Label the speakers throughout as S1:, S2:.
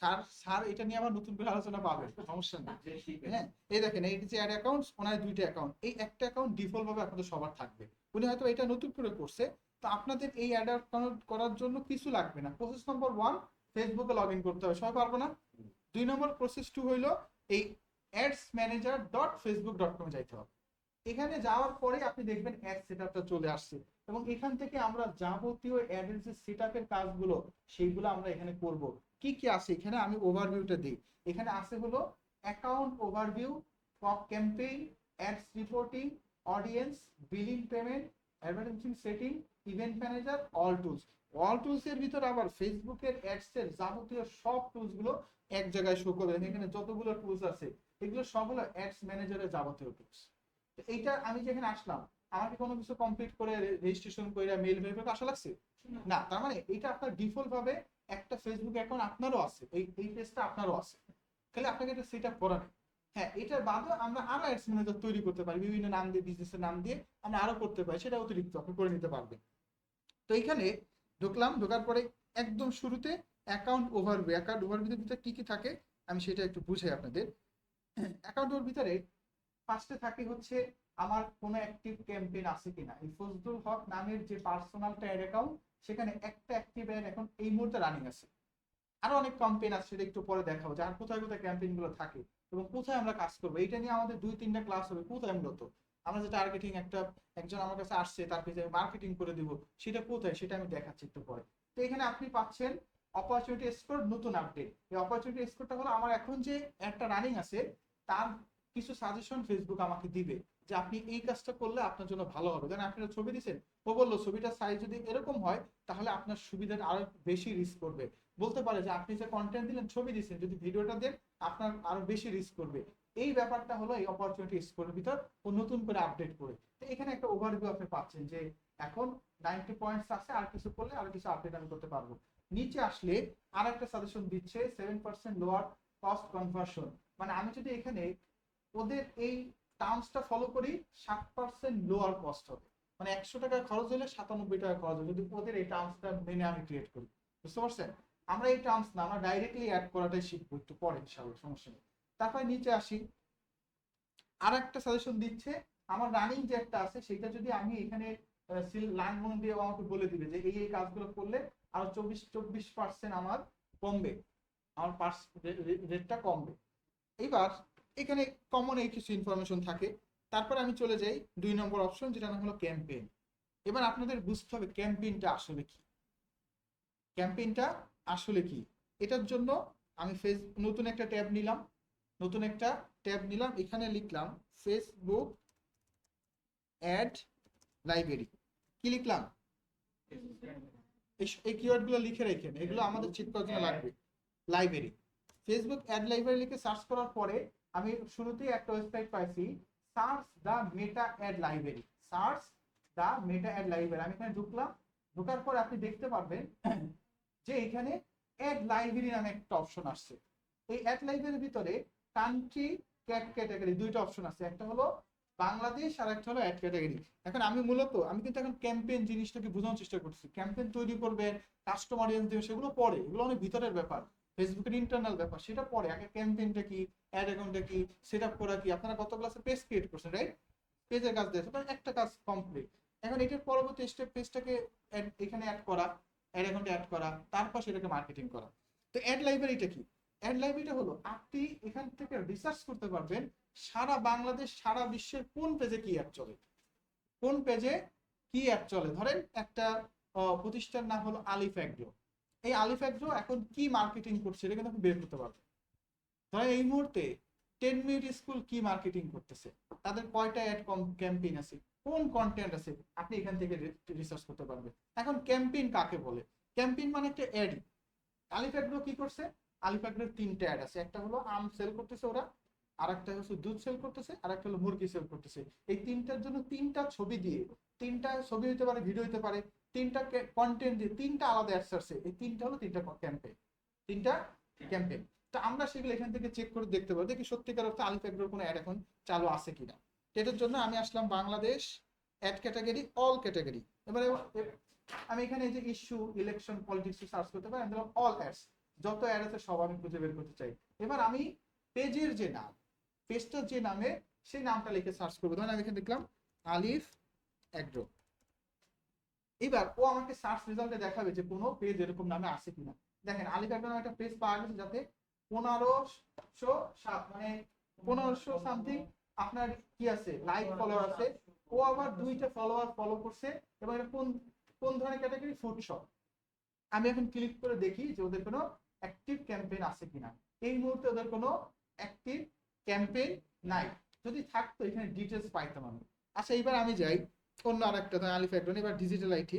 S1: Sir sir এটা নিয়ে আবার নতুন করে আলোচনা পাবেন, সমস্যা নেই। হ্যাঁ, এই দেখেন এই যে অ্যাড অ্যাকাউন্টস, ওনার দুইটা অ্যাকাউন্ট, এই একটা অ্যাকাউন্ট ডিফল্ট ভাবে আপনাদের সবার থাকবে। উনি হয়তো এটা নতুন করে করছে, তো আপনাদের এই অ্যাড অ্যাকাউন্ট করার জন্য কিছু লাগবে না। প্রসেস নম্বর 1, ফেসবুকে লগ ইন করতে হবে, সবাই পারবো না? 2 নম্বর প্রসেস 2 হইলো এই ads manager dot Facebook dot কমে যাইতে হবে। এখানে যাওয়ার পরে আপনি দেখবেন অ্যাড সেটআপটা চলে আসছে, এবং এখান থেকে আমরা যাবতীয় অ্যাডের যে সেটআপের কাজগুলো সেইগুলো আমরা এখানে করব। কি কি আছে এখানে আমি ওভারভিউটা দিই। এখানে আছে হলো account overview, campaign, ads reporting, audience, billing payment, advertising setting, event manager, all tools. All tools এর ভিতর আবার ফেসবুকের অ্যাডস এর যাবতীয় সব টুলস গুলো এক জায়গায় শো করবে। এখানে যতগুলো টুলস আছে এগুলো সবগুলো অ্যাডস ম্যানেজারের যাবতীয় টুলস। এইটা আমি যেখানে আসলাম, আমাকে কোনো কিছু কমপ্লিট করে রেজিস্ট্রেশন করে মেইল ভেরিফাই আসা লাগছে না। তার মানে এটা আপনার ডিফল্ট ভাবে একটা ফেসবুক অ্যাকাউন্ট আপনারও আছে, এই পেজটা আপনারও আছে, তাহলে আপনাকে এটা সেট আপ করা নেই। হ্যাঁ, এটার বাদেও আমরা আরো অ্যাডস ম্যানেজার তৈরি করতে পারি, বিভিন্ন নাম দিয়ে, বিজনেসের নাম দিয়ে আমরা আরো করতে পারি, সেটা অতিরিক্ত আপনি করে নিতে পারবেন। তো এখানে ঢুকলাম, ঢোকার পরে একদম শুরুতে অ্যাকাউন্ট ওভারভিউ। অ্যাকাউন্ট ওভারভিউর ভিতরে কি কি থাকে আমি সেটা একটু বুঝাই আপনাদের। অ্যাকাউন্টের ভিতরে ফার্স্টে থাকে হচ্ছে আমার কোনো অ্যাক্টিভ ক্যাম্পেইন আছে কিনা। এই ফজলুল হক নামের যে পার্সোনাল অ্যাড অ্যাকাউন্ট, সেখানে একটা অ্যাক্টিভ অ্যাড এখন এই মুহূর্তে রানিং আছে। আরো অনেক ক্যাম্পেইন আছে, সেটা একটু পরে দেখাবো যে আর কোথায় কোথায় ক্যাম্পেইন গুলো থাকে এবং কোথায় আমরা কাজ করবো। এটা নিয়ে আমাদের 2-3টা ক্লাস হবে। কোথায় মূলত আমরা যে টার্গেটিং, একজন আমার কাছে আসছে তার পেজে মার্কেটিং করে দিব, সেটা কোথায় সেটা আমি দেখাচ্ছি একটু পরে। তো এখানে আপনি পাচ্ছেন অপরচুনিটি স্কোর, নতুন আপডেট। এই অপরচুনিটি স্কোরটা হলো আমার এখন যে একটা রানিং আছে তার কিছু সাজেশন ফেসবুক আমাকে দিবে যে আপনি এই কাজটা করলে আপনার জন্য ভালো হবে। কারণ আপনি ছবি দিচ্ছেন, ও বললো ছবিটার সাইজ যদি এরকম হয় তাহলে আপনার সুবিধাটা আরো বেশি রিস্ক করবে। বলতে পারে যে আপনি যে কন্টেন্ট দিলেন, ছবি দিচ্ছেন, যদি ভিডিওটা দেন আপনার আরো বেশি রিস্ক করবে। এই ব্যাপারটা হলো এই অপরচুনিটি স্কোরের ভিতর ও নতুন করে আপডেট করে। তো এখানে একটা ওভারভিউ আপনি পাচ্ছেন যে এখন 90 পয়েন্টস আছে, আর কিছু করলে আর কিছু আপডেট আমি করতে পারবো। নিচে আসলে আর একটা সাজেশন দিচ্ছে 7% লোয়ার কস্ট কনভার্সন। মানে আমি যদি এখানে ওদের এই টার্মসটা ফলো করি 7% লোয়ার কস্ট হবে। মানে 100 টাকা খরচ হলে 97 টাকা খরচ হবে, যদি ওদের এই টার্মসটা মেনে আমি ক্রিয়েট করি। বুঝতে পারছেন? আমরা এই টার্মস না, আমরা ডাইরেক্টলি অ্যাড করাটাই শিখবো একটু পরে ইনশাআল্লাহ, সমস্যা নেই। তারপরে নিচে আসি, আর একটা সাজেশন দিচ্ছে আমার রানিং যে একটা আছে সেটা যদি আমি এখানে লাইন মন দিয়ে আমাকে বলে দিবে যে এই এই কাজগুলো করলে আরো 24% আমার কমবে, আমার রেটটা কমবে। এবার এখানে কমন এই কিছু ইনফরমেশন থাকে। তারপর আমি চলে যাই 2 নম্বর অপশন, যেটা নাম হলো ক্যাম্পেইন। এবার আপনাদের বুঝতে হবে ক্যাম্পেইনটা আসলে কি। ক্যাম্পেইনটা আসলে কি, এটার জন্য আমি নতুন একটা ট্যাব নিলাম, এখানে লিখলাম ফেসবুক অ্যাড লাইব্রেরি। কি লিখলাম? এই কিওয়ার্ড গুলো লিখে রেখেন, এগুলো আমাদের চিট করার জন্য লাগবে। লাইব্রেরি, ফেসবুক অ্যাড লাইব্রেরি লিখে সার্চ করার পরে আমি শুরুতেই একটা ওয়েবসাইট পাইছি, সার্চ দা মেটা অ্যাড লাইব্রেরি। সার্চ দা মেটা অ্যাড লাইব্রেরি, আমি এখানে ঢুকলাম। ঢোকার পর আপনি দেখতে পারবেন যে এখানে অ্যাড লাইব্রেরি নামে একটা অপশন আসছে। এই অ্যাড লাইব্রেরির ভিতরে কান্ট্রি ক্যাটাগরি দুইটা অপশন আছে, একটা হলো বাংলাদেশ আর একটা হলো অ্যাড ক্যাটাগরি। এখন আমি কিন্তু এখন ক্যাম্পেইন জিনিসটাকে বোঝানোর চেষ্টা করছি। ক্যাম্পেইন তৈরি করবেন, কাস্টমার অডিয়েন্স দেবে, সেগুলো পরে, এগুলো অনেক ভিতরের ব্যাপার, ফেসবুকের ইন্টারনাল ব্যাপার, সেটা পরে। আগে ক্যাম্পেইনটা কি, অ্যাড অ্যাকাউন্টটা কি, সেট আপ করা কি। আপনারা গত ক্লাসে পেজ ক্রিয়েট করছেন, রাইট? পেজের কাজ দিয়েছে, একটা কাজ কমপ্লিট। এখন এটার পরবর্তী স্টেপ পেজটাকে এখানে অ্যাড করা, অ্যাড অ্যাকাউন্টে অ্যাড করা, তারপর সেটাকে মার্কেটিং করা। তো অ্যাড লাইব্রেরিটা কি? অ্যাড লাইব্রেরিটা হলো আপনি এখান থেকে রিসার্চ করতে পারবেন সারা বাংলাদেশ, সারা বিশ্বের কোন পেজে কি অ্যাড চলে, কোন পেজে কি অ্যাড চলে। ধরেন একটা প্রতিষ্ঠান নাম হলো আলিফ অ্যাগ্রো, এই আলিফ অ্যাগ্রো এখন কি মার্কেটিং করছে এটা কিন্তু আপনি বের করতে পারবেন। ধরেন এই মুহূর্তে 10 মিনিট স্কুল কি মার্কেটিং করতেছে, তাদের কয়টা অ্যাড ক্যাম্পেইন আছে, কোন কন্টেন্ট আছে, আপনি এখান থেকে রিসার্চ করতে পারবেন। এখন ক্যাম্পেইন কাকে বলে? ক্যাম্পেইন মানে একটা অ্যাড। আলিফ্যাগ্রো কি করছে? আলিফ্যাগ্রোর 3টা অ্যাড আছে, একটা হলো আম সেল করতেছে ওরা, আর একটা হচ্ছে দুধ সেল করতেছে, আর একটা হলো মুরগি সেল করতেছে। এই 3টার জন্য 3টা ছবি দিয়ে, 3টা ছবি হতে পারে, ভিডিও হতে পারে, 3টা কন্টেন্ট দিয়ে 3টা আলাদা অ্যাডস আছে। এই 3টা হলো 3টা ক্যাম্পেইন, 3টা ক্যাম্পেইন। তো আমরা সেগুলো এখান থেকে চেক করে দেখতে পাবো দেখি সত্যিকার অর্থে আলিফ্যাগ্রোর কোনো অ্যাড এখন চালু আছে কিনা। এটার জন্য আমি আসলাম Bangladesh ad category, all category. এবারে আমি এখানে যে ইস্যু, ইলেকশন, পলিটিক্স সার্চ করতে পারি, আমি দিলাম অল অ্যাডস। যত অ্যাড আছে সব আমি খুঁজে বের করতে চাই। এবার আমি পেজের যে নাম, পেজটার যে নামে, সেই নামটা লিখে সার্চ করবো। ধরেন আমি এখানে দেখলাম আলিফ অ্যাগ্রো। এবার ও আমাকে সার্চ রেজাল্টে দেখাবে যে কোনো পেজ এরকম নামে আছে কিনা। দেখেন আলিফ অ্যাগ্রো নামে একটা পেজ পাওয়া গেছে, যাতে 1500 মানে 1500 সামথিং আপনার কি আছে, লাইক ফলোয়ার আছে। ও আবার 2টা ফলোয়ার ফলো করছে। এবং এটা কোন কোন ধরনের ক্যাটাগরি, ফুড শপ। আমি এখন ক্লিক করে দেখি যে ওদের কোনো অ্যাক্টিভ ক্যাম্পেইন আছে কিনা। এই মুহূর্তে ওদের কোনো অ্যাক্টিভ ক্যাম্পেইন নাই। যদি থাকতো এখানে ডিটেলস পাইতাম আমি। আচ্ছা এবার আমি যাই অন্য আরেকটা, আলিফ অ্যাগ্রো, এবার ডিজিটাল আইটি।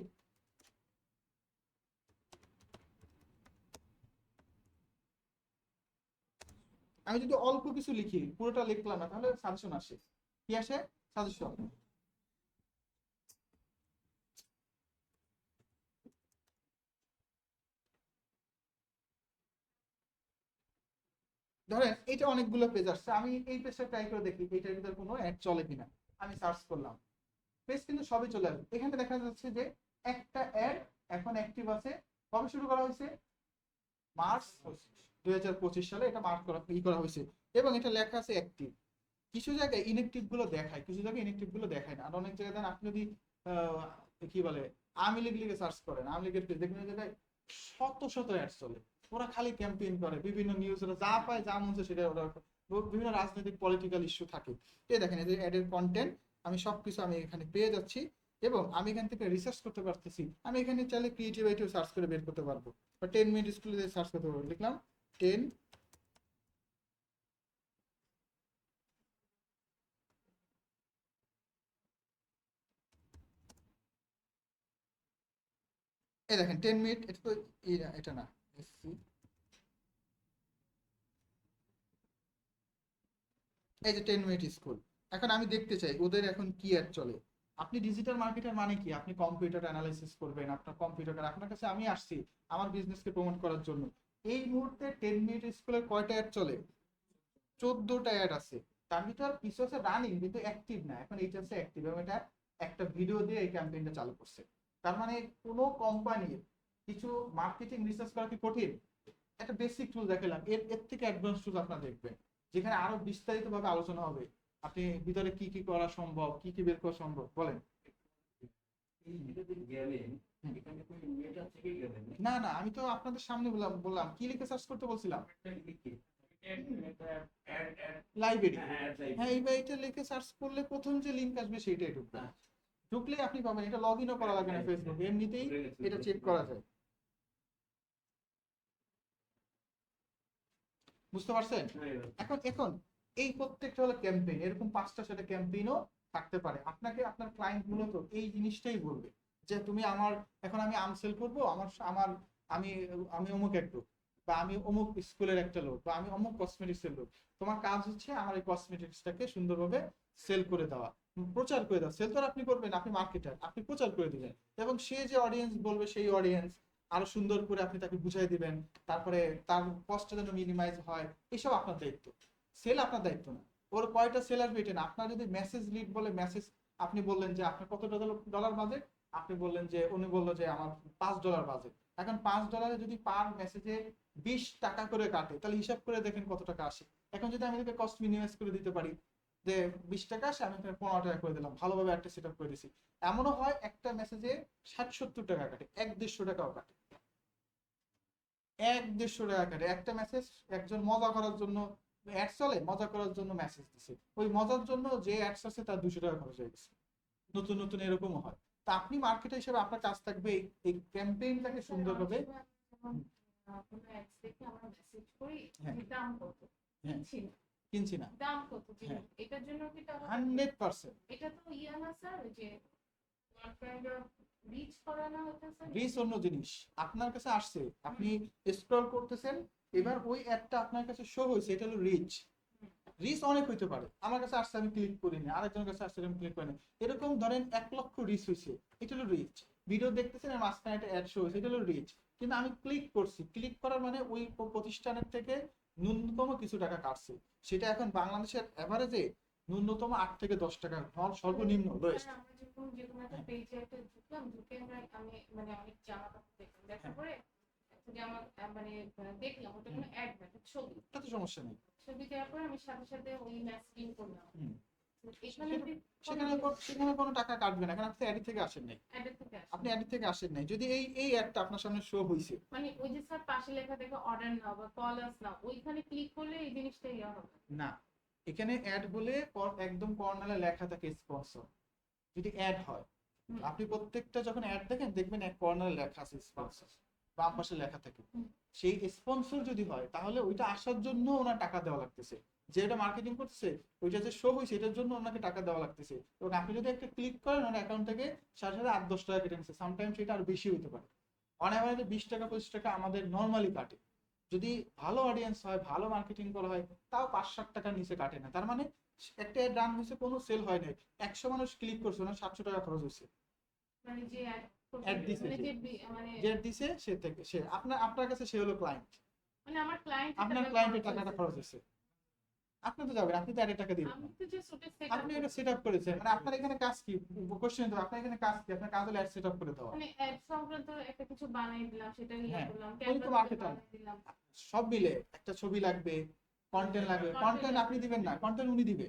S1: আমি যদি অল্প কিছু লিখি, পুরোটা লিখলাম না, তাহলে সাজেশন আসে। কি আসে? সাজেশন। ধরেন এটা অনেকগুলো পেজ আসছে, আমি এই পেজটা ট্রাই করে দেখি এইটার ভিতরে কোনো অ্যাড চলে কিনা। আমি সার্চ করলাম, পেজ কিন্তু সবই চলে আসবে। এখানে দেখা যাচ্ছে যে একটা অ্যাড এখন অ্যাক্টিভ আছে। কবে শুরু করা হয়েছে? মার্চ 2025 সালে এটা মার্ক করা করা হয়েছে। এবং এটা লেখা আছে অ্যাক্টিভ। কিছু জায়গায় ইনঅ্যাক্টিভ গুলো দেখায়, কিছু জায়গায় ইনঅ্যাক্টিভ গুলো দেখায় না। আর অনেক জায়গায় দেন, আপনি যদি কি বলে আওয়ামী লীগ লিগে সার্চ করেন, আওয়ামী লীগের পেজ দেখবেন জায়গায় শত শত অ্যাড চলে। ওরা খালি ক্যাম্পেইন করে, বিভিন্ন নিউজ ওরা যা পায় যা মন চায় সেটা ওরা, বিভিন্ন রাজনৈতিক পলিটিক্যাল ইস্যু থাকে। এই দেখেন এই যে অ্যাডের কন্টেন্ট, আমি সবকিছু আমি এখানে পেয়ে যাচ্ছি। এবং আমি এখান থেকে রিসার্চ করতে পারতেছি। আমি এখানে চাইলে ক্রিয়েটিভ আইটিও সার্চ করে বের করতে পারবো, বা 10 মিনিট স্কুলে সার্চ করতে পারবো। লিখলাম 10। এই দেখেন 10 মিনিট, এটা তো এটা না, এই যে 10 মিনিট স্কুল। এখন আমি দেখতে চাই ওদের এখন কি অ্যাড চলে। আপনি ডিজিটাল মার্কেটার মানে কি, আপনি কম্পিউটার অ্যানালাইসিস করবেন, আপনার কম্পিউটার, আপনার কাছে আমি আসছি আমার বিজনেসকে প্রমোট করার জন্য। এই মুহূর্তে 10 মিনিট স্কুলের কয়টা অ্যাড চলে? 14টা অ্যাড আছে। তার ভিতর কিছু আছে রানিং কিন্তু অ্যাক্টিভ না। এখন এইটা হচ্ছে অ্যাক্টিভ, এবং এটা একটা ভিডিও দিয়ে এই ক্যাম্পেইনটা চালু করছে। তার মানে কোনো কোম্পানির কিছু মার্কেটিং রিসার্চ করা কি কঠিন? একটা বেসিক টুল দেখালাম, এর এর থেকে অ্যাডভান্স টুল আপনারা দেখবেন, যেখানে আরো বিস্তারিত ভাবে আলোচনা হবে। আপনি ভিতরে কি কি করা সম্ভব, কি কি বের করা সম্ভব, বলেন। না না, আমি তো আপনাদের সামনে বললাম বললাম কি লিখে সার্চ করতে বলছিলাম। লাইব্রেরি। হ্যাঁ, এইবার এটা লিখে সার্চ করলে প্রথম যে লিঙ্ক আসবে সেইটাই ঢুকবেন। ঢুকলে আপনি পাবেন। এটা লগ ইনও করা লাগে না ফেসবুকে, এমনিতেই এটা চেক করা যায়। বুঝতে পারছেন? এখন এখন এই প্রত্যেকটা হলো ক্যাম্পেইন। এরকম 5টা সেটা ক্যাম্পেইনও থাকতে পারে। আপনাকে আপনার ক্লায়েন্ট মূলত এই জিনিসটাই বলবে যে তুমি আমার, এখন আমি আম সেল করবো, আমার আমার আমি আমি অমুক এক লোক, বা আমি অমুক স্কুলের একটা লোক, বা আমি অমুক কসমেটিক্সের লোক। তোমার কাজ হচ্ছে আমার এই কসমেটিক্সটাকে সুন্দরভাবে সেল করে দেওয়া, প্রচার করে দেওয়া। সেল তো আপনি করবেন, আপনি মার্কেটার, আপনি প্রচার করে দিবেন। এবং সে যে অডিয়েন্স বলবে সেই অডিয়েন্স আরো সুন্দর করে আপনি তাকে বুঝাই দিবেন। তারপরে তার কষ্টটা যেন মিনিমাইজ হয়, এসব আপনার দায়িত্ব। সেল আপনার দায়িত্ব না। ওর কয়টা সেল আসবে এটা না। আপনার যদি মেসেজ লিড বলে, মেসেজ আপনি বললেন যে আপনার কত ডলার বাজেট, আপনি বললেন যে, উনি বললো যে আমার $5 বাজেট। এখন $5 যদি পার মেসেজে 20 টাকা করে কাটে, তাহলে হিসাব করে দেখেন কত টাকা আসে। এখন যদি আমি তাকে কস্ট মিনিমাইজ করে দিতে পারি, যে 20 টাকা আসে, আমি তাকে 15 টাকা করে দিলাম, ভালোভাবে একটা সেট আপ করে দিছি। এমনও হয় একটা মেসেজে 60-70 টাকা কাটে, 100-150 টাকাও কাটে। 100-150 টাকা কাটে একটা মেসেজ। একজন মজা করার জন্য অ্যাড চলে, মজা করার জন্য মেসেজ দিছে, ওই মজার জন্য যে অ্যাডস আছে তার 200 টাকা খরচ হয়ে গেছে। নতুন নতুন এরকমও হয়। তা আপনি মার্কেটার হিসেবে আপনার কাজ থাকবে এই ক্যাম্পেইনটাকে সুন্দরভাবে। হ্যাঁ হ্যাঁ, কিনছি না।
S2: দাম কত
S1: হ্যাঁ,
S2: এটার জন্য কি টাকা
S1: 100%।
S2: এটা তো ইয়া না স্যার, যে রিচ করা না হতো স্যার।
S1: রিচ অন্য জিনিস। আপনার কাছে আসছে, আপনি স্ক্রল করতেছেন, এবার ওই অ্যাডটা আপনার কাছে শো হয়েছে, এটা হলো রিচ। রিচ অনেক হইতে পারে, আমার কাছে আসছে আমি ক্লিক করিনি, আরেকজনের কাছে আসছে আমি ক্লিক করিনি। এরকম ধরেন 1 লক্ষ রিচ হয়েছে, এটা হলো রিচ। ভিডিও দেখতেছেন আর মাঝখানে একটা অ্যাড শো হয়েছে, এটা হলো রিচ। কিন্তু আমি ক্লিক করছি, ক্লিক করার মানে ওই প্রতিষ্ঠানের থেকে ন্যূনতম কিছু টাকা কাটছে। সেটা এখন বাংলাদেশের এভারেজে ন্যূনতম 8 থেকে 10 টাকা, সর্বনিম্ন লোয়েস্ট।
S2: আমরা যখন যে কোনো একটা পেজে একটা ঢুকলাম, ঢুকে আমি মানে অনেক জামা কাপড় দেখলাম, দেখার পরে যে আমার মানে দেখলাম ওটা কোনো অ্যাড না, একটা ছবি।
S1: এটা তো সমস্যা নেই।
S2: ছবি দেওয়ার পরে আমি সাথে সাথে ওই ম্যাসেজিং করলাম।
S1: হুম।
S2: তো এখানে
S1: সেখানে কোনো টাকা কাটবে না, কারণ আপনি অ্যাডি থেকে আসেন নাই।
S2: অ্যাডের থেকে আসে।
S1: আপনি অ্যাডি থেকে আসেন নাই, যদি এই অ্যাডটা আপনার সামনে শো হয়েছে।
S2: মানে ওই যে স্যার পাশে লেখা দেখো অর্ডার নাও বা কল আস নাও, ওইখানে ক্লিক করলে এই জিনিসটা ইয়া হবে।
S1: না, এখানে অ্যাড বলে একদম কর্নারে লেখা থাকে স্পন্সর। যদি অ্যাড হয়,
S2: হুম।
S1: আপনি প্রত্যেকটা যখন অ্যাড দেখেন দেখবেন এক কর্নারে লেখা আছে স্পন্সর, বাম পাশে লেখা থাকে।
S2: হুম।
S1: সেই স্পন্সর যদি হয় তাহলে ওইটা আসার জন্য ওনার টাকা দেওয়া লাগতেছে, যেটা মার্কেটিং করতেছে ওইটা যে শো হয়েছে এটার জন্য ওনাকে টাকা দেওয়া লাগতেছে। এবং আপনি যদি একটা ক্লিক করেন ওনার অ্যাকাউন্ট থেকে সাথে সাথে 8-10 টাকা কেটে নিচ্ছে, সামটাইমস সেটা আরো বেশি হতে পারে। অনেক অনেক 20 টাকা 25 টাকা আমাদের নর্মালি কাটে। যদি ভালো অডিয়েন্স হয়, ভালো মার্কেটিং করা হয়, তাও 5-7 টাকার নিচে কাটে না। তার মানে একটা রান হয়েছে, কোনো সেল হয় নাই, 100 মানুষ ক্লিক করছে, ওনার 700 টাকা খরচ হয়েছে।
S2: মানে যে
S1: অ্যাড দিছে,
S2: মানে যে মানে
S1: যে দিছে সে থেকে সে আপনার কাছে সে হলো ক্লায়েন্ট,
S2: মানে আমার ক্লায়েন্ট,
S1: আপনার ক্লায়েন্টের টাকাটা খরচ হয়েছে। আপনি তো যাবেন, আপনি তো অ্যাডের টাকা দিবেন
S2: আমি
S1: না।
S2: তো যে সুটে সেট
S1: আপনি এটা সেট আপ করেছেন, মানে আপনার এখানে কাজ কি? কোশ্চেন তো আপনার এখানে কাজ কি? আপনার কাজ হলো অ্যাড সেট আপ করে দেওয়া।
S2: মানে অ্যাড সংক্রান্ত একটা কিছু বানাই দিলাম, সেটা নিয়ে
S1: হ্যাঁ,
S2: করলাম,
S1: উনি তো
S2: ক্যানভা
S1: মার্কেটার।
S2: বানাই দিলাম।
S1: সব মিলে একটা ছবি লাগবে, কন্টেন্ট লাগবে, কন্টেন্ট আপনি দিবেন না, কন্টেন্ট উনি দিবে,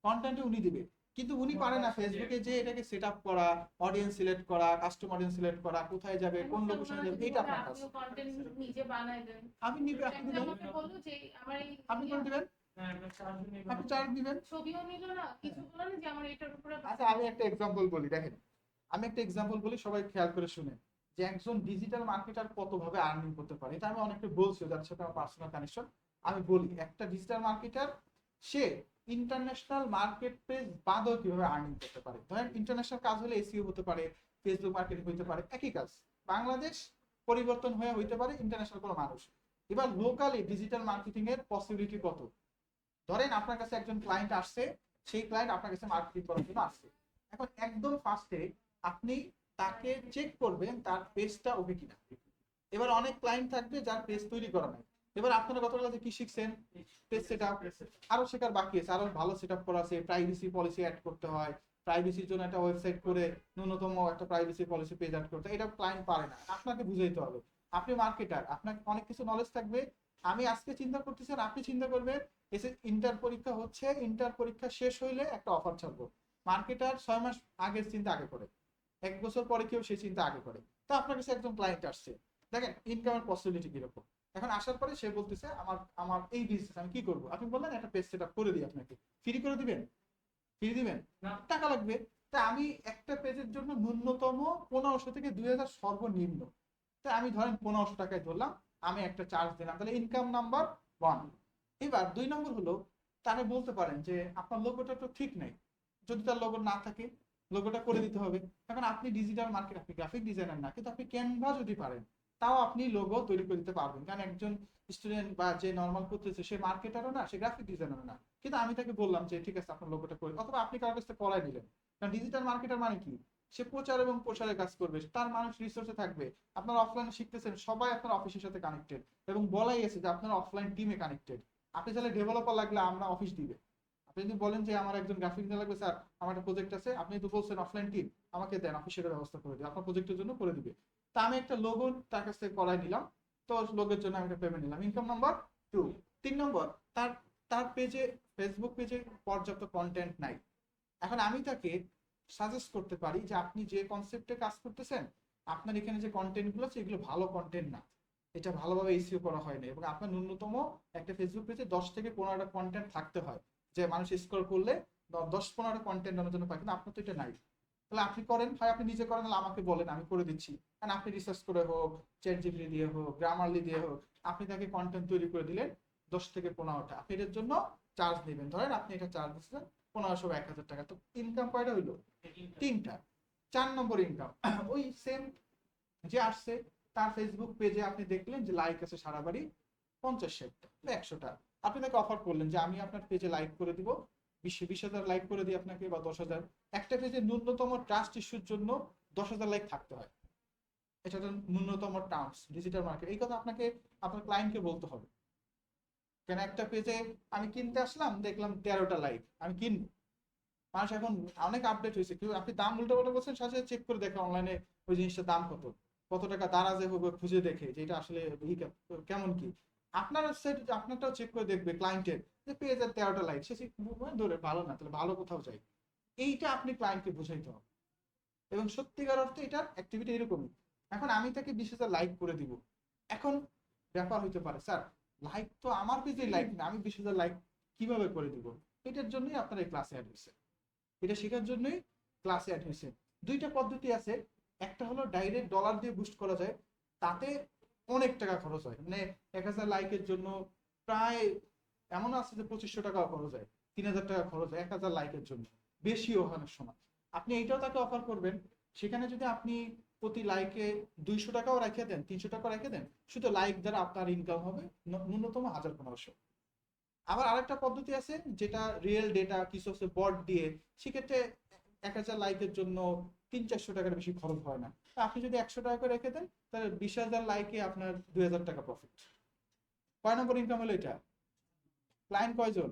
S1: কন্টেন্ট উনি দিবে। কিন্তু উনি পারে না ফেসবুকে যে এটাকে সেট আপ করা, অডিয়েন্স সিলেক্ট করা, কাস্টম অডিয়েন্স সিলেক্ট করা, কোথায় যাবে, কোন লোকেশনে যাবে, এটা আপনার কাজ।
S2: আপনিও কন্টেন্ট নিজে বানাই দেন।
S1: আপনি নিবে, আপনি
S2: একটা
S1: দিবেন,
S2: আমাকে বললো যে আমার এই
S1: আপনি করে দিবেন, আপনি চার্জ দিবেন।
S2: ছবিও নিল না, কিছু বললো না যে আমার এটার উপরে।
S1: আচ্ছা, আমি একটা এক্সাম্পল বলি, দেখেন আমি একটা এক্সাম্পল বলি, সবাই খেয়াল করে শুনে, যে একজন ডিজিটাল মার্কেটার কত ভাবে আর্নিং করতে পারে। এটা আমি অনেকটা বলছি, যার সাথে আমার পার্সোনাল কানেকশন। আমি বলি, একটা ডিজিটাল মার্কেটার সে ইন্টারন্যাশনাল মার্কেট প্লেস বাদও কিভাবে আর্নিং করতে পারে। ধরেন ইন্টারন্যাশনাল কাজ হলে এসইও হতে পারে, ফেসবুক মার্কেটিং হতে পারে, একই কাজ। বাংলাদেশ পরিবর্তন হয়ে হইতে পারে ইন্টারন্যাশনাল কোনো মানুষ। এবার লোকালি ডিজিটাল মার্কেটিং এর পসিবিলিটি কত। ধরেন আপনার কাছে একজন ক্লায়েন্ট আসছে, সেই ক্লায়েন্ট আপনার কাছে মার্কেটিং করার জন্য আসছে। এখন একদম ফার্স্টে আপনি তাকে চেক করবেন তার পেজটা ওকে কিনা। এবার অনেক ক্লায়েন্ট থাকবে যার পেজ তৈরি করা নাই। এবার আপনারা গতকাল কি শিখছেন? Page setup. আরো শেখার বাকি আছে, আরো ভালো সেটআপ করা আছে, প্রাইভেসি পলিসি অ্যাড করতে হয়, প্রাইভেসির জন্য একটা ওয়েবসাইট করে ন্যূনতম একটা প্রাইভেসি পলিসি পেজ অ্যাড করতে হয়। এটা ক্লায়েন্ট পারে না, আপনাকে বুঝাইতে হবে। আপনি মার্কেটার, আপনার অনেক কিছু নলেজ থাকবে। আমি আজকে চিন্তা করতেছেন, আপনি চিন্তা করবেন এসে ইন্টার পরীক্ষা হচ্ছে, ইন্টার পরীক্ষা শেষ হইলে একটা অফার ছাড়বো। মার্কেটার 6 মাস আগের চিন্তা আগে করে, 1 বছর পরে কেউ সেই চিন্তা আগে করে। তো আপনার কাছে একজন ক্লায়েন্ট আসছে, দেখেন ইনকামের পসিবিলিটি কিরকম। এখন আসার পরে সে বলতেছে আমার আমার এই বিজনেস আমি কি করব। আপনি বললেন একটা পেজ সেটআপ করে দিই, আপনাকে ফ্রি করে দিবেন? ফ্রি দিবেন না, টাকা লাগবে। তা আমি একটা পেজের জন্য ন্যূনতম 1500 থেকে 2000 সর্বনিম্ন। তা আমি ধরেন 1500 টাকায় ধরলাম, আমি একটা চার্জ দিলাম, তাহলে ইনকাম নাম্বার 1। এবার 2 নম্বর হলো, তাহলে বলতে পারেন যে আপনার লোগোটা তো ঠিক নাই। যদি তার লোগো না থাকে, লোগোটা করে দিতে হবে। এখন আপনি ডিজিটাল মার্কেট, আপনি গ্রাফিক ডিজাইনার না, কিন্তু আপনি ক্যানভা যদি পারেন, তাও আপনি লোগো তৈরি করে দিতে পারবেন। কারণ একজন স্টুডেন্ট বা যে নর্মাল করতেছে সে মার্কেটারও না, সে গ্রাফিক ডিজাইনারও না, কিন্তু আমি তাকে বললাম যে ঠিক আছে আপনার লোগোটা করে, অথবা আপনি কারোর কাছ থেকে করাই দিলেন। কারণ ডিজিটাল মার্কেটার মানে কি, সে প্রচার এবং প্রসারের কাজ করবে, তার মানুষ রিসোর্সে থাকবে। আপনার অফলাইনে শিখতেছেন, সবাই আপনার অফিসের সাথে কানেক্টেড, এবং বলাই আছে যে আপনার অফলাইন টিমে কানেক্টেড। আপনি চাইলে ডেভেলপার লাগলে আমরা অফিস দিবে। আপনি যদি বলেন যে আমার একজন গ্রাফিক ডিজাইনার লাগবে স্যার, আমার একটা প্রজেক্ট আছে, আপনি তো বলছেন অফলাইন টিম, আমাকে দেন, অফিসের ব্যবস্থা করে দিই, আপনার প্রজেক্টের জন্য করে দিবে। তা আমি একটা লোগো তার কাছ থেকে করাই নিলাম, তো লোগোর জন্য আমি একটা পেমেন্ট নিলাম। Income number 2। 3 নম্বর, তার তার পেজে, ফেসবুক পেজে পর্যাপ্ত কন্টেন্ট নাই। এখন আমি তাকে সাজেস্ট করতে পারি যে আপনি যে কনসেপ্টে কাজ করতেছেন, আপনার এখানে যে কন্টেন্ট গুলো আছে এগুলো ভালো কন্টেন্ট না, এটা ভালোভাবে এসইও করা হয় না, এবং আপনার ন্যূনতম একটা ফেসবুক পেজে 10 থেকে 15টা কন্টেন্ট থাকতে হয়, যে মানুষ স্ক্রল করলে 10-15টা কন্টেন্ট আনার জন্য পায়, কিন্তু আপনার তো এটা নাই। তাহলে আপনি করেন, হয় আপনি নিজে করেন, নাহলে আমাকে বলেন, আমি করে দিচ্ছি। কারণ আপনি রিসার্চ করে হোক, চ্যাট জিপিটি দিয়ে হোক, গ্রামারলি দিয়ে হোক, আপনি তাকে কন্টেন্ট তৈরি করে দিলেন 10 থেকে 15টা, আপনি এটার জন্য চার্জ নেবেন। ধরেন আপনি এটা চার্জ দিচ্ছেন 1500 বা 1000 টাকা, তো ইনকাম কয়টা হইলো? 3টা। 4 নম্বর ইনকাম, ওই সেম যে আসছে, তার ফেসবুক পেজে আপনি দেখলেন যে লাইক আছে সারা বাড়ি 50-60টা বা 100টা। আপনি তাকে অফার করলেন যে আমি আপনার পেজে লাইক করে দিব, 20,000 লাইক করে দিই আপনাকে, বা 10,000। একটা পেজে ন্যূনতম ট্রাস্ট ইস্যুর জন্য 10,000 লাইক থাকতে হয়, এটা তো ন্যূনতম টার্মস ডিজিটাল মার্কেট। এই কথা আপনাকে আপনার ক্লায়েন্টকে বলতে হবে। কেন একটা পেজে আমি কিনতে আসলাম, দেখলাম 13টা লাইক, আমি কিনবো। মানুষ এখন অনেক আপডেট হয়েছে, কেউ আপনি দাম উল্টো পাল্টা বলছেন, সাথে চেক করে দেখে অনলাইনে ওই জিনিসটার দাম কত। কত টাকা দারাজে হবে খুঁজে দেখে যে এটা আসলে কেমন কি। আপনার ওয়েবসাইট আপনারটাও চেক করে দেখবে ক্লায়েন্টের যে পেজের 13টা লাইক, সে ধরে ভালো না, তাহলে ভালো কোথাও যাই। এইটা আপনি ক্লায়েন্টকে বুঝাইতে হবে। এবং সত্যিকার অর্থে এটার অ্যাক্টিভিটি এরকমই। এখন আমি তাকে 20,000 লাইক করে দিব, এখন ব্যাপার হইতে পারে স্যার লাইক তো আমার পেজে লাইক না, আমি 20,000 লাইক কিভাবে করে দিব? এটার জন্যই আপনার এই ক্লাসে অ্যাড হয়েছে, এটা শেখার জন্যই ক্লাসে অ্যাড হয়েছে। দুইটা পদ্ধতি আছে, একটা হলো ডাইরেক্ট ডলার দিয়ে বুস্ট করা যায়, তাতে অনেক টাকা খরচ হয়, মানে 1,000 লাইকের জন্য প্রায় এমন আছে যে 2,500 টাকা খরচ হয়, 3,000 টাকা খরচ হয় 1,000 লাইকের জন্য, বেশিও অনেক সময়। আপনি এইটাও তাকে অফার করবেন, সেখানে যদি আপনি প্রতি লাইকে 200 টাকাও রেখে দেন, 300 টাকাও রেখে দেন, শুধু লাইক দ্বারা আপনার ইনকাম হবে ন্যূনতম 1,500। আবার আরেকটা পদ্ধতি আছে যেটা রিয়েল ডেটা কিছু আছে বট দিয়ে, সেক্ষেত্রে 1,000 লাইকের জন্য 300-400 টাকার বেশি খরচ হয় না। আপনি যদি 100 টাকা করে রেখে দেন তাহলে 20,000 লাইকে আপনার 2,000 টাকা প্রফিট। কয় নম্বর ইনকাম হলো এটা? ক্লায়েন্ট কয়জন?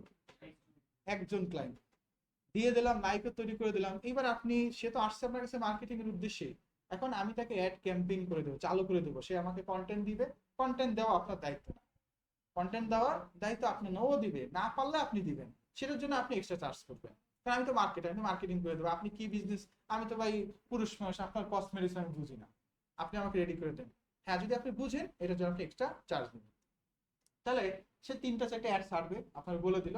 S1: একজন ক্লায়েন্ট দিয়ে দিলাম, লাইকও তৈরি করে দিলাম। এবার আপনি, সে তো আসছে আপনার কাছে মার্কেটিং এর উদ্দেশ্যে, এখন আমি তাকে অ্যাড ক্যাম্পেইন করে দেবো, চালু করে দেবো, সে আমাকে কন্টেন্ট দিবে। কন্টেন্ট দেওয়া আপনার দায়িত্ব না, কন্টেন্ট দেওয়ার দায়িত্ব আপনি নাও দিবে, না পারলে আপনি দিবেন, সেটার জন্য আপনি এক্সট্রা চার্জ করবেন। কারণ আমি তো মার্কেটার, আমি মার্কেটিং করে দেবো। আপনি কি বিজনেস, আমি তো ভাই পুরুষ মানুষ, আপনার কসমেটিক্স আমি বুঝি না, আপনি আমাকে রেডি করে দেন। হ্যাঁ, যদি আপনি বুঝেন এটার জন্য আপনি এক্সট্রা চার্জ দেবেন। তাহলে সে 3টা 4টা অ্যাড ছাড়বে, আপনার বলে দিল।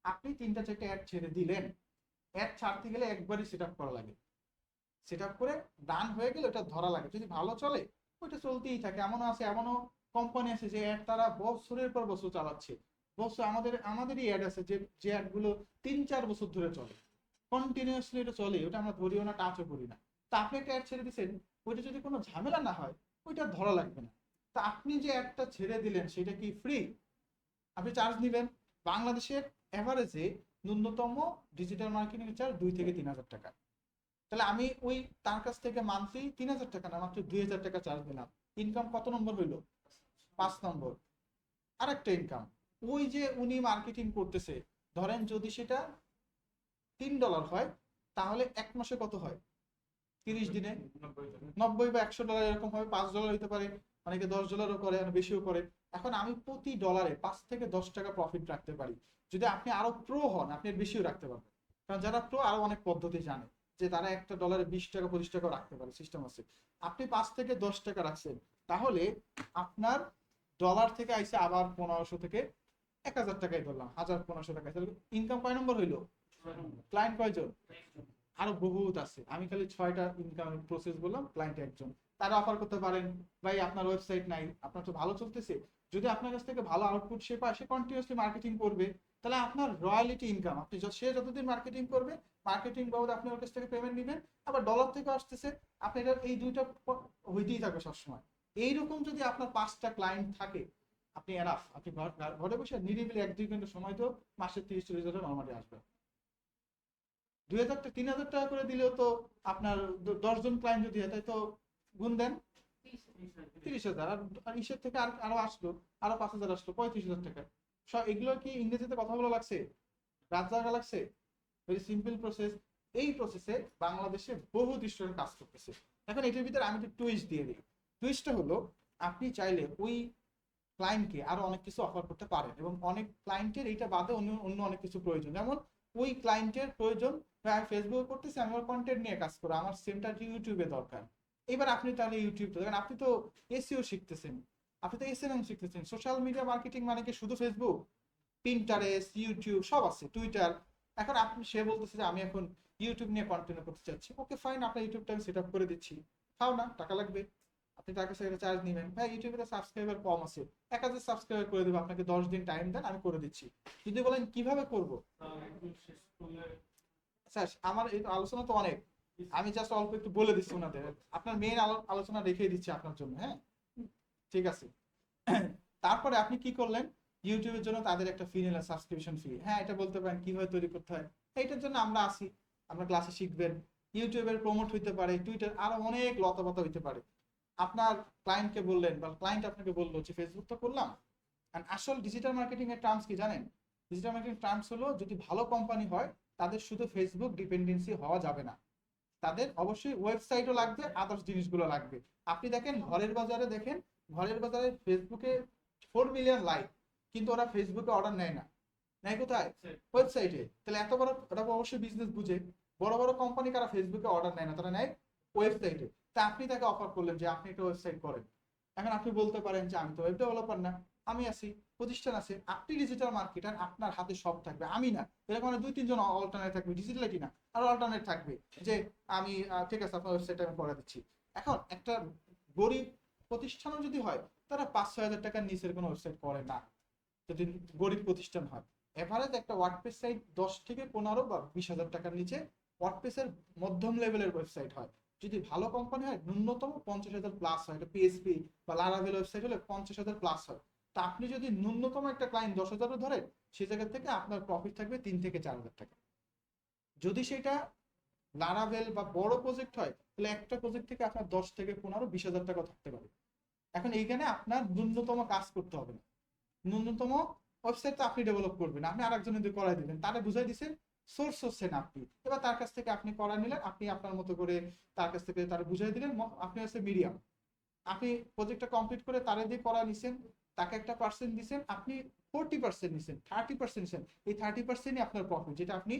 S1: আপনি 3টা 4টা অ্যাড ছেড়ে দিলেন, অ্যাড ছাড়তে গেলে একবারই সেট আপ করা লাগে, সেট আপ করে ডান হয়ে গেলে ওটা ধরা লাগে, যদি ভালো চলে ওইটা চলতেই থাকে। এমনও আছে, এমনও কোম্পানি আছে যে অ্যাড তারা বছরের পর বছর চালাচ্ছে। বছর আমাদেরই অ্যাড আছে যে অ্যাড গুলো 3-4 বছর ধরে চলে, কন্টিনিউয়াসলি এটা চলে, ওটা আমরা ধরিও না, টাচও করি না। তা আপনি একটা অ্যাড ছেড়ে দিচ্ছেন, ওইটা যদি কোনো ঝামেলা না হয় ওইটা ধরা লাগবে না। তা আপনি যে অ্যাডটা ছেড়ে দিলেন সেটা কি ফ্রি? আপনি চার্জ নেবেন। বাংলাদেশের এভারেজে ন্যূনতম ডিজিটাল মার্কেটিং চার্জ 2,000 থেকে 3,000 টাকা। তাহলে আমি ওই তার কাছ থেকে মান্থলি 3,000 টাকা না, মাত্র 2,000 টাকা চার্জ দিলাম। ইনকাম কত নম্বর হইলো? 5 নম্বর। আরেকটা ইনকাম, ওই যে উনি মার্কেটিং করতেছে, ধরেন যদি সেটা $3 হয়, তাহলে এক মাসে কত হয়? 30 দিনে 90 বা $100 এরকম হবে, $5 হইতে পারে, অনেকে $10ও করে, অনেক বেশিও করে। এখন আমি প্রতি ডলারে 5 থেকে 10 টাকা প্রফিট রাখতে পারি। যদি আপনি আরো প্রো হন, আপনি বেশিও রাখতে পারবেন, কারণ যারা প্রো আরো অনেক পদ্ধতি জানে, যে তারা একটা ডলারে 20 টাকা 25 টাকা রাখতে পারে, সিস্টেম আছে। আপনি 5 থেকে 10 টাকা রাখছেন, তাহলে আপনার ডলার থেকে আইসে আবার 1500 থেকে 1,000 টাকায় ধরলাম, 1,000-1,500 টাকা, তাহলে ইনকাম কয় নম্বর হইলো? ক্লায়েন্ট কয়জন? আরো বহুত আছে, আমি খালি 6টা ইনকাম প্রসেস বললাম, ক্লায়েন্ট একজন। তারা অফার করতে পারেন, ভাই আপনার ওয়েবসাইট নাই, আপনার তো ভালো চলতেছে, যদি আপনার কাছ থেকে ভালো আউটপুট সে পায়, সে কন্টিনিউয়াসলি মার্কেটিং করবে, তাহলে আপনার রয়্যালিটি ইনকাম, আপনি সে যতদিন মার্কেটিং করবে, মার্কেটিং বাবদ আপনি ওর কাছ থেকে পেমেন্ট নেবেন, আবার ডলার থেকে আসতেছে, আপনি এটা এই দুইটা হইতেই থাকবে সবসময়। এইরকম যদি আপনার 5টা ক্লায়েন্ট থাকে, আপনি এনাফ, আপনি ঘরে বসে নিরিবিলি 1-2 ঘন্টা সময় তো মাসে 30-40 হাজার নর্মালি আসবে। 2,000-3,000 টাকা করে দিলেও তো আপনার 10 জন ক্লায়েন্ট যদি হয়, তাই তো গুণ দেন 30,000, আর ইসের থেকে আরো আসলো, আরো 5,000 আসলো, 35,000 টাকা। সব এগুলো কি ইংরেজিতে কথা বলা লাগছে, রাত জাগা লাগছে? Very simple process. এই প্রসেসে বাংলাদেশে বহু স্টুডেন্ট কাজ করতেছে। এখন এটার ভিতরে আমি একটু টুইস্ট দিয়ে দিই। টুইস্টটা হলো, আপনি চাইলে ওই ক্লায়েন্টকে আরো অনেক কিছু অফার করতে পারেন, এবং অনেক ক্লায়েন্টের এইটা বাদে অন্য অন্য অনেক কিছু প্রয়োজন। যেমন ওই ক্লায়েন্টের প্রয়োজন, আমি ফেসবুকে করতেছি, আমি আমার কন্টেন্ট নিয়ে কাজ করবো, আমার সেমটা ইউটিউবে দরকার। এবার আপনি তাহলে ইউটিউব, দেখেন আপনি তো এসইও শিখতেছেন, আপনি তো এসএমএম শিখতেছেন। সোশ্যাল মিডিয়া মার্কেটিং মানে কি শুধু ফেসবুক? পিন্টারেস্ট, ইউটিউব সব আছে, টুইটার। এখন আপনি, সে বলতেছে যে আমি এখন ইউটিউব নিয়ে কন্টেন্ট করতে চাচ্ছি, ওকে ফাইন, আপনার ইউটিউবটা আমি সেট আপ করে দিচ্ছি, তাও না টাকা লাগবে, আপনি টাকা সেটা চার্জ নেবেন। ভাই ইউটিউবে সাবস্ক্রাইবার কম আছে, 1,000 সাবস্ক্রাইবার করে দেবো, আপনাকে 10 দিন টাইম দেন, আমি করে দিচ্ছি। যদি বলেন কিভাবে করবো, স্যার আমার এই আলোচনা তো অনেক, আমি জাস্ট অল্প একটু বলে দিচ্ছি ওনাদের, আপনার মেইন আলোচনা রেখে দিচ্ছি আপনার জন্য। হ্যাঁ, ঠিক আছে। তারপরে আপনি কি করলেন, ইউটিউবের জন্য তাদের একটা ফি নিলেন, সাবস্ক্রিপশন ফি। হ্যাঁ, এটা বলতে পারেন কিভাবে তৈরি করতে হয়, এইটার জন্য আমরা আসি, আমরা ক্লাসে শিখবেন। ইউটিউবের প্রমোট হইতে পারে, টুইটার, আরো অনেক লতাপাতা হইতে পারে। আপনার ক্লায়েন্টকে বললেন, বা ক্লায়েন্ট আপনাকে বললো যে ফেসবুক তো করলাম। আসল ডিজিটাল মার্কেটিং এর টার্মস কি জানেন? ডিজিটাল মার্কেটিং টার্মস হলো, যদি ভালো কোম্পানি হয় তাদের শুধু ফেসবুক ডিপেন্ডেন্সি হওয়া যাবে না, তাদের অবশ্যই ওয়েবসাইটও লাগবে, আদার্স জিনিসগুলো লাগবে। আপনি দেখেন ঘরের বাজারে ফেসবুকে 4 মিলিয়ন লাইক, কিন্তু ওরা ফেসবুকে অর্ডার নেয় না, নেয় কোথায়? ওয়েবসাইটে। তাহলে এত বড়, ওরা অবশ্যই বিজনেস বুঝে। বড় বড় কোম্পানি কারা ফেসবুকে অর্ডার নেয় না, তারা নেয় ওয়েবসাইটে। তা আপনি তাকে অফার করলেন যে আপনি একটা ওয়েবসাইট করেন। এখন আপনি বলতে পারেন যে আমি তো ওয়েব ডেভেলপার না, আমি আছি, প্রতিষ্ঠান আছে। আপনি ডিজিটাল মার্কেটার, আপনার হাতে সব থাকবে, আমি না। এরকম 2-3 জন অল্টারনেট থাকবে, ডিজিটালিটি না আর অল্টারনেট থাকবে যে আমি ঠিক আছে আপনার ওয়েবসাইট আমি করে দিচ্ছি। এখন একটা গরিব প্রতিষ্ঠানও যদি হয়, তারা 5-6 হাজার টাকার নিচের কোনো ওয়েবসাইট করে না, যদি গরিব প্রতিষ্ঠান হয়। এভারেজ একটা ওয়ার্ডপ্রেস সাইট 10 থেকে 15 বা 20 হাজার টাকার নিচে ওয়ার্ডপ্রেসের মধ্যম লেভেলের ওয়েবসাইট হয়। যদি ভালো কোম্পানি হয় ন্যূনতম 50,000 প্লাস হয়। এটা পিএসপি বা লারাভেল ওয়েবসাইট হলে 50,000 প্লাস হয়। তা আপনি যদি ন্যূনতম একটা ক্লায়েন্ট 10,000ও ধরেন, সেই জায়গা থেকে আপনার প্রফিট থাকবে 3 থেকে 4 হাজার টাকা। যদি সেটা লারাভেল বা বড় প্রজেক্ট হয়, তাহলে একটা প্রজেক্ট থেকে আপনার 10 থেকে 15-20 হাজার টাকা থাকতে পারে। এখন এইখানে আপনার ন্যূনতম কাজ করতে হবে না, ন্যূনতম ওয়েবসাইট তো আপনি ডেভেলপ করবেন, আপনি আরেকজনের দিয়ে করাই দিলেন, তারা বুঝাই দিচ্ছেন, সোর্স হচ্ছেন আপনি। এবার তার কাছ থেকে আপনি করা নিলেন, আপনি আপনার মতো করে তার কাছ থেকে তারা বুঝাই দিলেন, আপনি হচ্ছে মিডিয়াম। আপনি প্রজেক্টটা কমপ্লিট করে তারা দিয়ে করা নিছেন, তাকে একটা পার্সেন্ট দিচ্ছেন, আপনি 40% নিছেন, 30% নিছেন। এই 30%ই আপনার প্রফিট, যেটা আপনি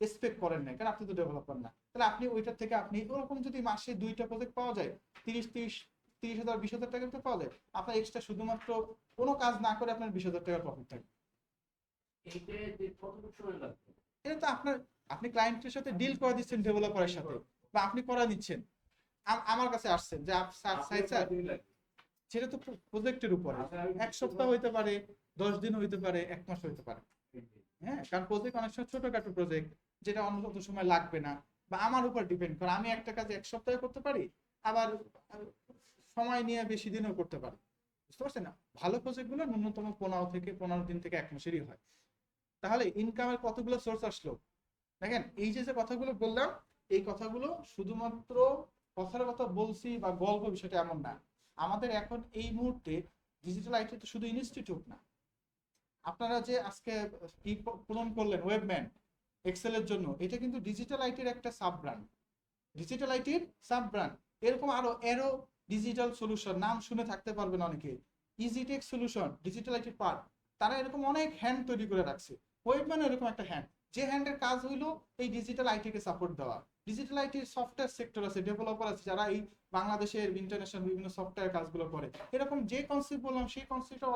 S1: এক্সপেক্ট করেন না, কারণ আপনি তো ডেভেলপার না। তাহলে আপনি ওইটার থেকে আপনি ওরকম যদি মাসে 2টা প্রজেক্ট পাওয়া যায়, 30,000 20,000 টাকা তো পাওয়া যায়, আপনার এক্সট্রা শুধুমাত্র কোনো কাজ না করে আপনার 20,000 টাকার প্রফিট থাকবে। এটা তো আপনার, আপনি ক্লায়েন্টের সাথে ডিল করে দিচ্ছেন, ডেভেলপারের সাথে, বা আপনি করা নিচ্ছেন, আমার কাছে আসছেন যে স্যার, সেটা তো প্রজেক্টের উপরে 1 সপ্তাহ হইতে পারে, 10 দিন হইতে পারে, 1 মাস হইতে পারে। হ্যাঁ, কারণ প্রজেক্ট অনেক সময় ছোটখাটো প্রজেক্ট, যেটা অন্য কত সময় লাগবে না, বা আমার উপর ডিপেন্ড করে। আমি একটা কাজ 1 সপ্তাহে করতে পারি, আবার সময় নিয়ে বেশি দিনও করতে পারি। বুঝতে পারছেন না? ভালো প্রজেক্ট গুলো ন্যূনতম 15 দিন থেকে 1 মাসেরই হয়। তাহলে ইনকামের কতগুলো সোর্স আসলো দেখেন। এই যে যে কথাগুলো বললাম, এই কথাগুলো শুধুমাত্র কথার কথা বলছি বা গল্প, বিষয়টা এমন না। আমাদের এখন এই মুহূর্তে ডিজিটাল আইটি তো শুধু ইনস্টিটিউট না। আপনারা যে আজকে কি পূরণ করলেন ওয়েবম্যান এক্সেলের জন্য, এটা কিন্তু ডিজিটাল আইটির একটা সাব ব্র্যান্ড, ডিজিটাল আইটির সাব ব্র্যান্ড। এরকম আরো এরো ডিজিটাল সলিউশন, নাম শুনে থাকতে পারবেন অনেকে, ইজিটেক সলিউশন, ডিজিটাল আইটির পার্ট। তারা এরকম অনেক হ্যান্ড তৈরি করে রাখছে। ওয়েবম্যান এরকম একটা হ্যান্ড, যে হ্যান্ডের কাজ হইলো এই ডিজিটাল আইটি কে সাপোর্ট দেওয়া। ডিজিটাল আইটির সফটওয়্যার সেক্টর আছে, ডেভেলপার আছে, যারা এই বাংলাদেশের ইন্টারন্যাশনাল বিভিন্ন সফটওয়্যার কাজগুলো করে। এরকম যে কনসেপ্ট বললাম, সেই কনসেপ্টে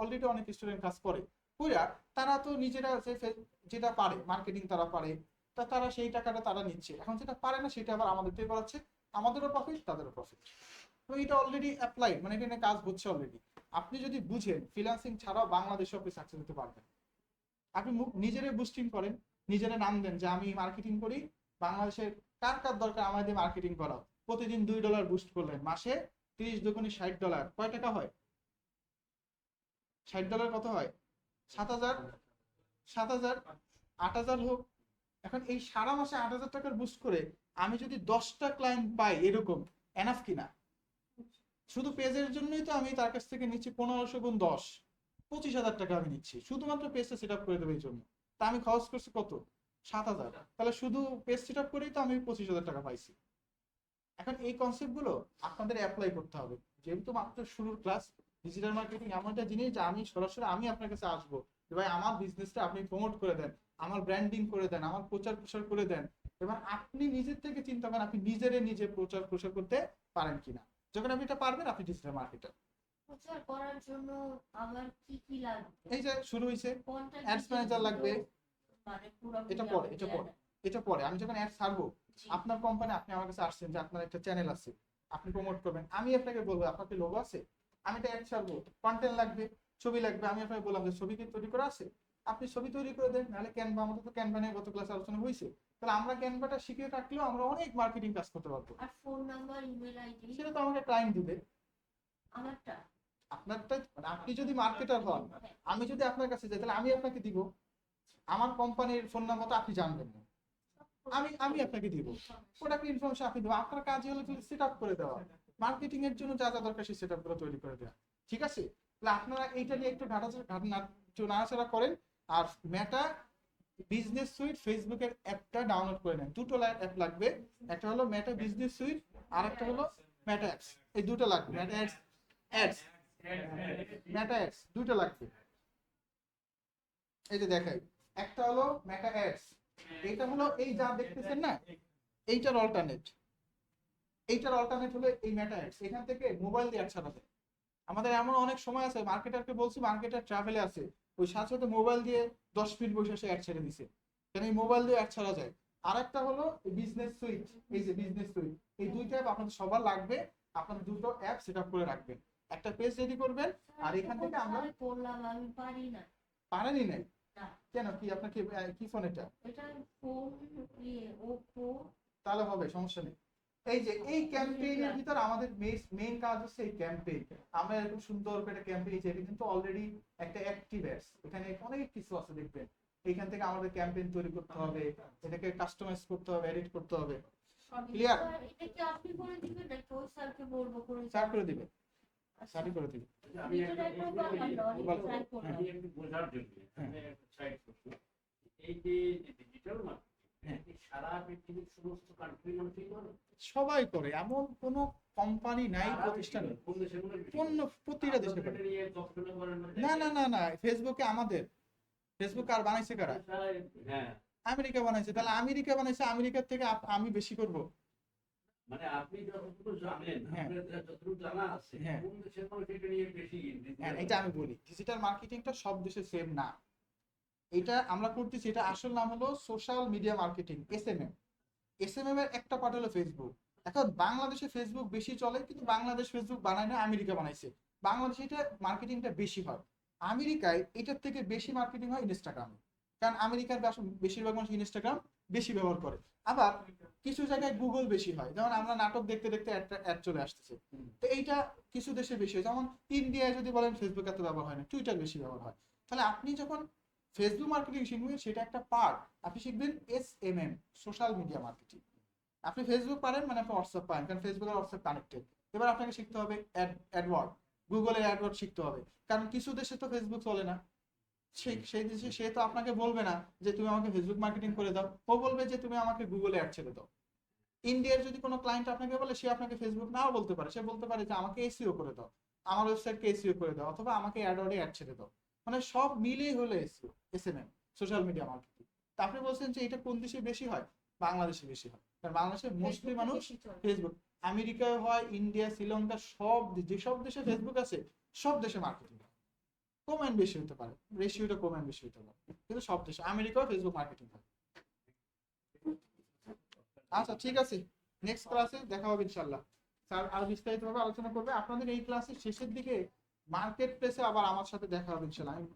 S1: অলরেডি অনেক স্টুডেন্ট কাজ করে। তারা তো নিজেরা যেটা পারে, মার্কেটিং তারা পারে, তা তারা সেই টাকাটা তারা নিচ্ছে। এখন যেটা পারে না, সেটা আবার আমাদের থেকে করাচ্ছে, আমাদেরও প্রফিট, তাদেরও প্রফিট। তো এটা অলরেডি অ্যাপ্লাই, মানে এটা নিয়ে কাজ হচ্ছে অলরেডি। আপনি যদি বুঝেন, ফ্রিল্যান্সিং ছাড়াও বাংলাদেশে আপনি সাকসেস হতে পারবেন। আপনি নিজেরে বুস্টিং করেন, নিজেরে নাম দেন যে আমি মার্কেটিং করি, বাংলাদেশের কার কার দরকার আমার দিয়ে মার্কেটিং করা। প্রতিদিন $2 বুস্ট করলেন, মাসে 30 দুগুণে $60, কয় টাকা হয়? $60 কত হয়? 7,000, 7,000, 8,000 হোক। এখন এই সারা মাসে 8,000 টাকার বুস্ট করে আমি যদি 10টা ক্লায়েন্ট পাই, এরকম এনাফ কিনা? শুধু পেজের জন্যই তো আমি তার কাছ থেকে নিচ্ছি 1500 গুণ 10, 25,000 টাকা আমি নিচ্ছি, শুধুমাত্র পেজটা সেট আপ করে দেবো এই জন্য। তা আমি খরচ করছি কত? 7,000। তাহলে শুধু পেজ সেট আপ করেই তো আমি 25,000 টাকা পাইছি। এখন এই কনসেপ্ট গুলো আপনাদের অ্যাপ্লাই করতে হবে। যেহেতু মাত্র শুরুর ক্লাস, ডিজিটাল মার্কেটিং এমন একটা জিনিস যে আমি সরাসরি আপনার কাছে আসবো যে ভাই আমার বিজনেসটা আপনি প্রমোট করে দেন, আমার ব্র্যান্ডিং করে দেন, আমার প্রচার প্রসার করে দেন। এবার আপনি নিজের থেকে চিন্তা করেন আপনি নিজে প্রচার প্রসার করতে পারেন কিনা। যখন আপনি এটা পারবেন, আপনি ডিজিটাল মার্কেটার।
S3: প্রচার করার জন্য আমার কি কি লাগবে?
S1: এই যে শুরু হয়েছে,
S3: কোনটা
S1: অ্যাডস ম্যানেজার লাগবে।
S3: মানে পুরো
S1: এটা পরে আমি যখন অ্যাড ছাড়বো, আপনার কোম্পানি, আপনি আমার কাছে আসছেন যে আপনার একটা চ্যানেল আছে, আপনি প্রমোট করবেন, আমি আপনাকে বলবো আপনার কি লোগো আছে, আমি এটা অ্যাড ছাড়বো, কন্টেন্ট লাগবে, ছবি লাগবে, আমি আপনাকে বললাম যে ছবি কি তৈরি করা আছে, আপনি ছবি তৈরি করে দেন। নাহলে ক্যানভা, আমাদের তো ক্যানভা নিয়ে গত ক্লাসে আলোচনা হয়েছে। তাহলে আমরা ক্যানভাটা শিখে রাখলেও আমরা অনেক মার্কেটিং কাজ করতে পারবো।
S3: আর ফোন নাম্বার, ইমেল আইডি
S1: সেটা তো আমাকে ক্লায়েন্ট দিবে।
S3: আমারটা,
S1: আপনারটা মানে আপনি যদি মার্কেটার হন, আমি যদি আপনার কাছে যাই, তাহলে আমি আপনাকে দিব। আমার কোম্পানির ফোন নাম্বার তো আপনি জানবেন না, আমি আপনাকে দিব। প্রোডাক্ট ইনফরমেশন আপনি দেবো। আপনার কাজ হলো সেট আপ করে দেওয়া, মার্কেটিং এর জন্য যা যা দরকার সেই সেট আপ গুলো তৈরি করে দেওয়া। ঠিক আছে? তাহলে আপনারা এইটা নিয়ে একটু নাড়াচাড়া করেন। আর মেটা বিজনেস সুইট ফেসবুকের অ্যাপটা ডাউনলোড করে নেন। দুটো অ্যাপ লাগবে, একটা হলো মেটা বিজনেস সুইট, আর একটা হলো মেটা অ্যাপস। এই দুটো লাগবে, মেটা অ্যাডস, মেটা অ্যাডস দুটো লাগবে। এই যে দেখাই, একটা হলো মেটা অ্যাডস, এইটা হলো এই যা দেখতেছেন না, এইটার অল্টারনেট, হলো এই মেটা অ্যাডস। এখান থেকে মোবাইল দিয়ে অ্যাড ছাড়া যায়। আমাদের এমন অনেক সময় আছে, মার্কেটারকে বলছি, মার্কেটার ট্রাভেলে আছে, ওই সাথে সাথে মোবাইল দিয়ে 10 মিনিট বসে সে অ্যাড ছেড়ে দিছে, কেন এই মোবাইল দিয়ে অ্যাড ছাড়া যায়। আর একটা হলো বিজনেস সুইট, এই যে বিজনেস সুইট, এই দুইটা অ্যাপ আপনাদের সবার লাগবে। আপনাদের দুটো অ্যাপ সেট আপ করে রাখবেন, একটা পেজ রেডি করবেন। আর এখান থেকে আমরা
S3: করলাম, আমি পারি না।
S1: পারেনই নাই
S3: না।
S1: কেন? কি আপনার কি ফোন এটা?
S3: এটা ফোন ওপো।
S1: তাহলে হবে, সমস্যা নেই। এই যে এই ক্যাম্পেইনের ভিতর আমাদের মেইন কাজ হচ্ছে এই ক্যাম্পেইন। আমরা এরকম সুন্দর করে একটা ক্যাম্পেইন, এটা কিন্তু অলরেডি একটা অ্যাক্টিভ অ্যাডস, এখানে অনেক কিছু আছে দেখবেন। এইখান থেকে আমাদের ক্যাম্পেইন তৈরি করতে হবে, এটাকে কাস্টমাইজ করতে হবে, এডিট করতে হবে। ক্লিয়ার?
S3: এটা কি আপনি করে দিবেন নাকি ওই স্যারকে বলবো করে
S1: স্যার করে দিবে, স্যারই করে দিবে।
S3: ভিডিওটা একটু বানানো, ট্রাই করব।
S4: আমি একটু বোঝার জন্য আমি একটা সাইড করছি, এই যে ডিজিটাল মার্কেটিং সারা পৃথিবীর সমস্ত কান্ট্রি মানুষই করে,
S1: সবাই করে, এমন কোনো কোম্পানি নাই, প্রতিষ্ঠান নেই,
S4: কোন দেশের মধ্যে
S1: পণ্য প্রতিটা দেশে করে।
S4: নিয়ে গবেষণা করেন
S1: না না না না, ফেসবুকে আমাদের, ফেসবুক আর বানাইছে কারা?
S4: হ্যাঁ,
S1: আমেরিকা বানাইছে। তাহলে আমেরিকা বানাইছে, আমেরিকার থেকে আমি বেশি করব?
S4: মানে আপনি যতটুকু জানেন,
S1: হ্যাঁ।
S4: আপনার যতটুকু জানা আছে,
S1: হ্যাঁ।
S4: কোন দেশের মানুষ এটা নিয়ে বেশি
S1: হ্যাঁ, এটা আমি বলি, ডিজিটাল মার্কেটিংটা সব দেশে সেম না। এটা আমরা করতেছি, এটা আসল নাম হলো social media marketing, SMM. SMM এর একটা পার্ট হলো ফেসবুক। এখন বাংলাদেশে ফেসবুক বেশি চলে, কিন্তু বাংলাদেশ ফেসবুক বানায় না, আমেরিকা বানাইছে। বাংলাদেশে এটা মার্কেটিংটা বেশি হয়, আমেরিকায় এটার থেকে বেশি মার্কেটিং হয় ইনস্টাগ্রামে। কারণ আমেরিকার বেশিরভাগ মানুষ ইনস্টাগ্রাম বেশি ব্যবহার করে। আবার কিছু জায়গায় গুগল বেশি হয়, যেমন আমরা নাটক দেখতে দেখতে অ্যাড চলে আসতেছে, তো এইটা কিছু দেশে বেশি হয়। যেমন ইন্ডিয়ায় যদি বলেন ফেসবুক এত ব্যবহার হয় না, টুইটার বেশি ব্যবহার হয়। তাহলে আপনি যখন ফেসবুক মার্কেটিং শিখবেন, সেটা একটা পার্ট, আপনি শিখবেন এসএমএম, সোশ্যাল মিডিয়া মার্কেটিং। আপনি ফেসবুক পারেন মানে আপনি হোয়াটসঅ্যাপ পারেন, কারণ ফেসবুক আর হোয়াটসঅ্যাপ কানেক্টেড। এবার আপনাকে শিখতে হবে অ্যাডওয়ার্ড, গুগলের অ্যাডওয়ার্ড শিখতে হবে, কারণ কিছু দেশে তো ফেসবুক চলে না। সেই দেশে সে তো আপনাকে বলবে না যে তুমি আমাকে ফেসবুক মার্কেটিং করে দাও, ও বলবে যে তুমি আমাকে গুগলে অ্যাড ছেড়ে দাও। ইন্ডিয়ার যদি কোনো ক্লায়েন্ট আপনাকে বলে, সে আপনাকে ফেসবুক নাও বলতে পারে, সে বলতে পারে যে আমাকে এসইও করে দাও, আমার ওয়েবসাইটকে এসইও করে দাও, অথবা আমাকে অ্যাডওয়ার্ডে অ্যাড ছেড়ে দাও। মানে সব মিলেই হলো SEO, SMM, social media marketing. তা আপনি বলছেন যে এটা কোন দেশে বেশি হয়? বাংলাদেশে বেশি হয়, কারণ বাংলাদেশের মোস্টলি মানুষ ফেসবুক। আমেরিকায় হয়, ইন্ডিয়া, শ্রীলঙ্কা, যেসব দেশে ফেসবুক আছে সব দেশে মার্কেটিং হয়। কম অ্যান্ড বেশি হতে পারে, রেশিওটা কম অ্যান্ড বেশি হতে পারে, কিন্তু সব দেশে আমেরিকাও ফেসবুক মার্কেটিং হয়। আচ্ছা ঠিক আছে, নেক্সট ক্লাসে দেখা হবে ইনশাল্লাহ। স্যার আরো বিস্তারিতভাবে আলোচনা করবে। আপনাদের এই ক্লাসের শেষের দিকে মার্কেট প্লেসে আবার আমার সাথে দেখা হবে ইনশাল্লাহ। আমি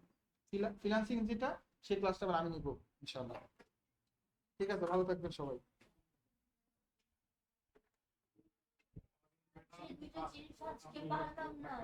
S1: ফ্রিল্যান্সিং যেটা, সেই ক্লাসটা আবার আমি নিব ইনশাল্লাহ। ঠিক আছে, ভালো থাকবেন সবাই।
S3: সেই দুটো জিনিস আজকে পারতাম না।